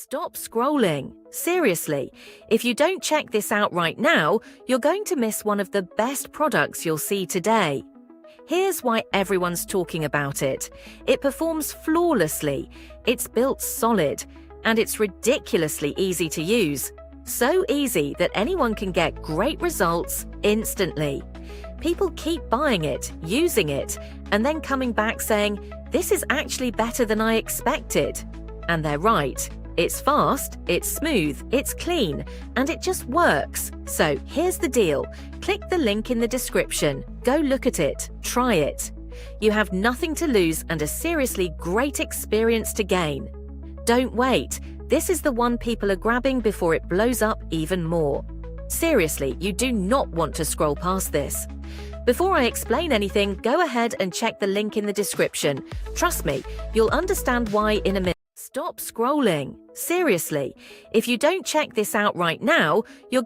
Stop scrolling. Seriously, if you don't check this out right now, you're going to miss one of the best products you'll see today. Here's why everyone's talking about it. It performs flawlessly, it's built solid, and it's ridiculously easy to use. So easy that anyone can get great results instantly. People keep buying it, using it, and then coming back saying, "This is actually better than I expected." And they're right. It's fast, it's smooth, it's clean, and it just works. So here's the deal. Click the link in the description. Go look at it. Try it. You have nothing to lose and a seriously great experience to gain. Don't wait. This is the one people are grabbing before it blows up even more. Seriously, you do not want to scroll past this. Before I explain anything, go ahead and check the link in the description. Trust me, you'll understand why in a minute. Stop scrolling. Seriously, if you don't check this out right now, you're